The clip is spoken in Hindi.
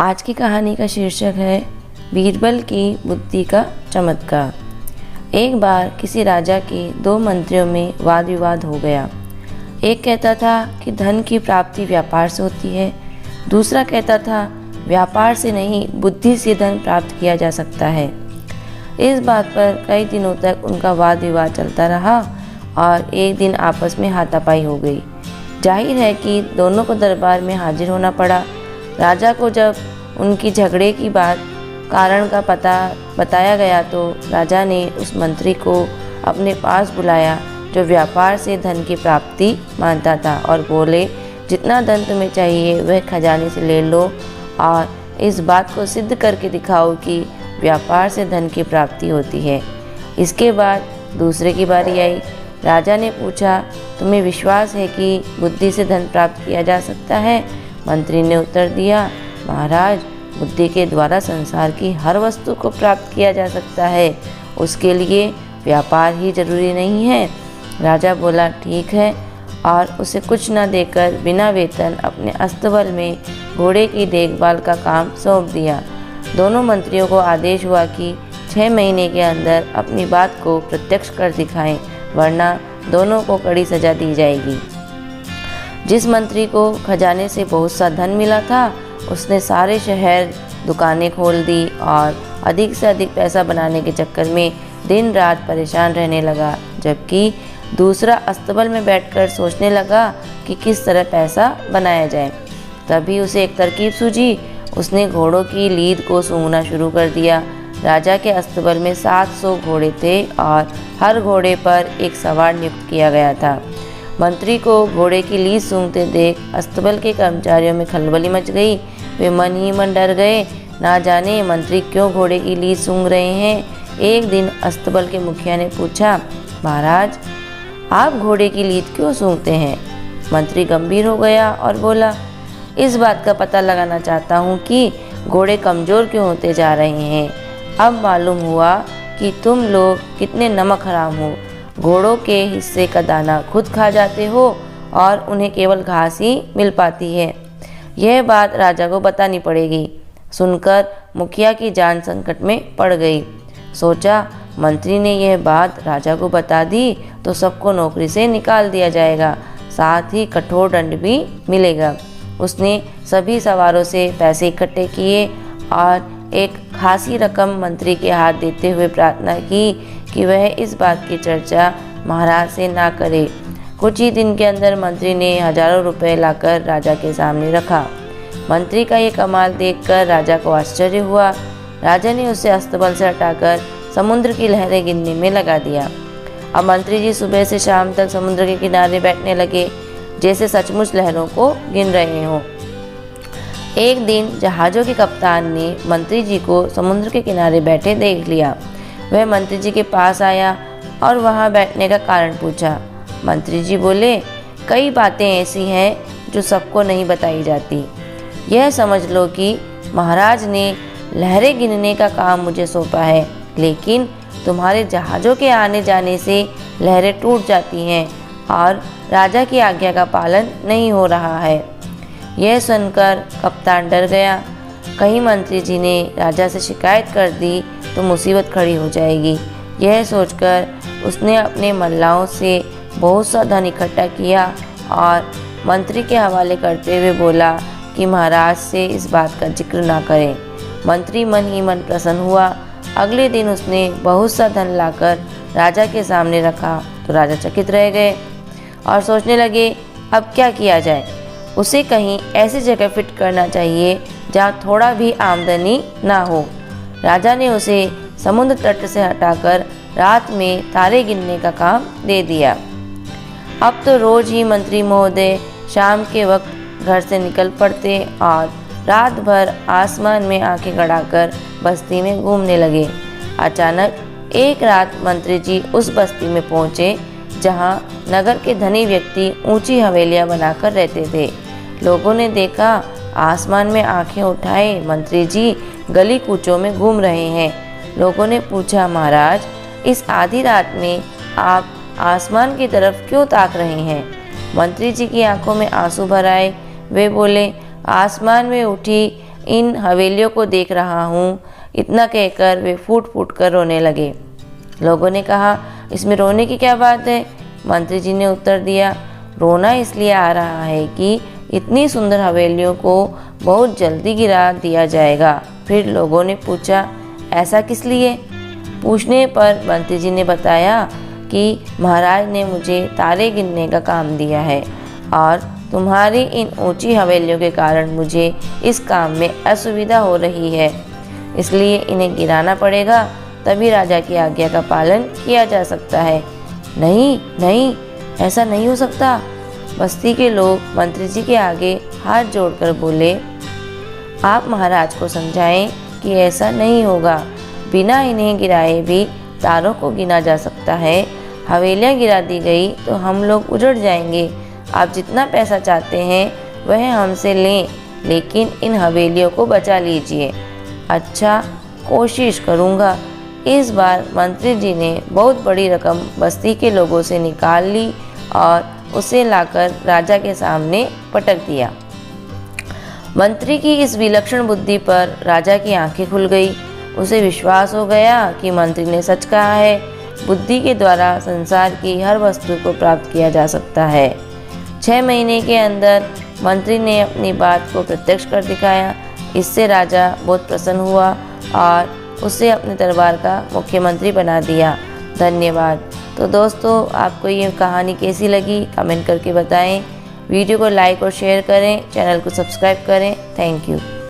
आज की कहानी का शीर्षक है बीरबल की बुद्धि का चमत्कार। एक बार किसी राजा के दो मंत्रियों में वाद विवाद हो गया। एक कहता था कि धन की प्राप्ति व्यापार से होती है, दूसरा कहता था व्यापार से नहीं बुद्धि से धन प्राप्त किया जा सकता है। इस बात पर कई दिनों तक उनका वाद विवाद चलता रहा और एक दिन आपस में हाथापाई हो गई। जाहिर है कि दोनों को दरबार में हाजिर होना पड़ा। राजा को जब उनकी झगड़े की बात कारण का पता बताया गया तो राजा ने उस मंत्री को अपने पास बुलाया जो व्यापार से धन की प्राप्ति मानता था और बोले, जितना धन तुम्हें चाहिए वह खजाने से ले लो और इस बात को सिद्ध करके दिखाओ कि व्यापार से धन की प्राप्ति होती है। इसके बाद दूसरे की बारी आई। राजा ने पूछा, तुम्हें विश्वास है कि बुद्धि से धन प्राप्त किया जा सकता है? मंत्री ने उत्तर दिया, महाराज, बुद्धि के द्वारा संसार की हर वस्तु को प्राप्त किया जा सकता है, उसके लिए व्यापार ही जरूरी नहीं है। राजा बोला, ठीक है, और उसे कुछ न देकर बिना वेतन अपने अस्तबल में घोड़े की देखभाल का काम सौंप दिया। दोनों मंत्रियों को आदेश हुआ कि 6 महीने के अंदर अपनी बात को प्रत्यक्ष कर दिखाएं, वरना दोनों को कड़ी सजा दी जाएगी। जिस मंत्री को खजाने से बहुत सा धन मिला था उसने सारे शहर दुकानें खोल दी और अधिक से अधिक पैसा बनाने के चक्कर में दिन रात परेशान रहने लगा, जबकि दूसरा अस्तबल में बैठकर सोचने लगा कि किस तरह पैसा बनाया जाए। तभी उसे एक तरकीब सूझी। उसने घोड़ों की लीद को सूंघना शुरू कर दिया। राजा के अस्तबल में 700 घोड़े थे और हर घोड़े पर एक सवार नियुक्त किया गया था। मंत्री को घोड़े की लीद सूंघते देख अस्तबल के कर्मचारियों में खलबली मच गई। वे मन ही मन डर गए, ना जाने मंत्री क्यों घोड़े की लीद सूंघ रहे हैं। एक दिन अस्तबल के मुखिया ने पूछा, महाराज, आप घोड़े की लीद क्यों सूंघते हैं? मंत्री गंभीर हो गया और बोला, इस बात का पता लगाना चाहता हूँ कि घोड़े कमज़ोर क्यों होते जा रहे हैं। अब मालूम हुआ कि तुम लोग कितने नमक हराम हो। घोड़ों के हिस्से का दाना खुद खा जाते हो और उन्हें केवल घास ही मिल पाती है। यह बात राजा को बतानी पड़ेगी। सुनकर मुखिया की जान संकट में पड़ गई। सोचा, मंत्री ने यह बात राजा को बता दी तो सबको नौकरी से निकाल दिया जाएगा, साथ ही कठोर दंड भी मिलेगा। उसने सभी सवारों से पैसे इकट्ठे किए और एक खासी रकम मंत्री के हाथ देते हुए प्रार्थना की कि वह इस बात की चर्चा महाराज से ना करे। कुछ ही दिन के अंदर मंत्री ने हजारों रुपए लाकर राजा के सामने रखा। मंत्री का ये कमाल देखकर राजा को आश्चर्य हुआ। राजा ने उसे अस्तबल से हटाकर समुद्र की लहरें गिनने में लगा दिया। अब मंत्री जी सुबह से शाम तक समुद्र के किनारे बैठने लगे, जैसे सचमुच लहरों को गिन रहे हों। एक दिन जहाज़ों के कप्तान ने मंत्री जी को समुद्र के किनारे बैठे देख लिया। वह मंत्री जी के पास आया और वहां बैठने का कारण पूछा। मंत्री जी बोले, कई बातें ऐसी हैं जो सबको नहीं बताई जाती। यह समझ लो कि महाराज ने लहरें गिनने का काम मुझे सौंपा है, लेकिन तुम्हारे जहाज़ों के आने जाने से लहरें टूट जाती हैं और राजा की आज्ञा का पालन नहीं हो रहा है। यह सुनकर कप्तान डर गया। कहीं मंत्री जी ने राजा से शिकायत कर दी तो मुसीबत खड़ी हो जाएगी। यह सोचकर उसने अपने मल्लाओं से बहुत सा धन इकट्ठा किया और मंत्री के हवाले करते हुए बोला कि महाराज से इस बात का जिक्र ना करें। मंत्री मन ही मन प्रसन्न हुआ। अगले दिन उसने बहुत सा धन लाकर राजा के सामने रखा तो राजा चकित रह गए और सोचने लगे, अब क्या किया जाए। उसे कहीं ऐसी जगह फिट करना चाहिए जहाँ थोड़ा भी आमदनी ना हो। राजा ने उसे समुद्र तट से हटाकर रात में तारे गिनने का काम दे दिया। अब तो रोज ही मंत्री महोदय शाम के वक्त घर से निकल पड़ते और रात भर आसमान में आंखें गड़ाकर बस्ती में घूमने लगे। अचानक एक रात मंत्री जी उस बस्ती में पहुँचे जहाँ नगर के धनी व्यक्ति ऊंची हवेलियाँ बनाकर रहते थे। लोगों ने देखा, आसमान में आंखें उठाए मंत्री जी गली कूचों में घूम रहे हैं। लोगों ने पूछा, महाराज, इस आधी रात में आप आसमान की तरफ क्यों ताक रहे हैं? मंत्री जी की आंखों में आंसू भर आए। वे बोले, आसमान में उठी इन हवेलियों को देख रहा हूँ। इतना कहकर वे फूट फूट कर रोने लगे। लोगों ने कहा, इसमें रोने की क्या बात है? मंत्री जी ने उत्तर दिया, रोना इसलिए आ रहा है कि इतनी सुंदर हवेलियों को बहुत जल्दी गिरा दिया जाएगा। फिर लोगों ने पूछा, ऐसा किस लिए? पूछने पर मंत्री जी ने बताया कि महाराज ने मुझे तारे गिनने का काम दिया है और तुम्हारी इन ऊंची हवेलियों के कारण मुझे इस काम में असुविधा हो रही है, इसलिए इन्हें गिराना पड़ेगा, तभी राजा की आज्ञा का पालन किया जा सकता है। नहीं नहीं, ऐसा नहीं हो सकता। बस्ती के लोग मंत्री जी के आगे हाथ जोड़कर बोले, आप महाराज को समझाएं कि ऐसा नहीं होगा। बिना इन्हें गिराए भी तारों को गिना जा सकता है। हवेलियाँ गिरा दी गई तो हम लोग उजड़ जाएंगे। आप जितना पैसा चाहते हैं वह हमसे लें, लेकिन इन हवेलियों को बचा लीजिए। अच्छा, कोशिश करूँगा। इस बार मंत्री जी ने बहुत बड़ी रकम बस्ती के लोगों से निकाल ली और उसे लाकर राजा के सामने पटक दिया। मंत्री की इस विलक्षण बुद्धि पर राजा की आंखें खुल गई। उसे विश्वास हो गया कि मंत्री ने सच कहा है। बुद्धि के द्वारा संसार की हर वस्तु को प्राप्त किया जा सकता है। 6 महीने के अंदर मंत्री ने अपनी बात को प्रत्यक्ष कर दिखाया। इससे राजा बहुत प्रसन्न हुआ और उसे अपने दरबार का मुख्यमंत्री बना दिया। धन्यवाद। तो दोस्तों, आपको ये कहानी कैसी लगी कमेंट करके बताएं। वीडियो को लाइक और शेयर करें, चैनल को सब्सक्राइब करें। Thank you.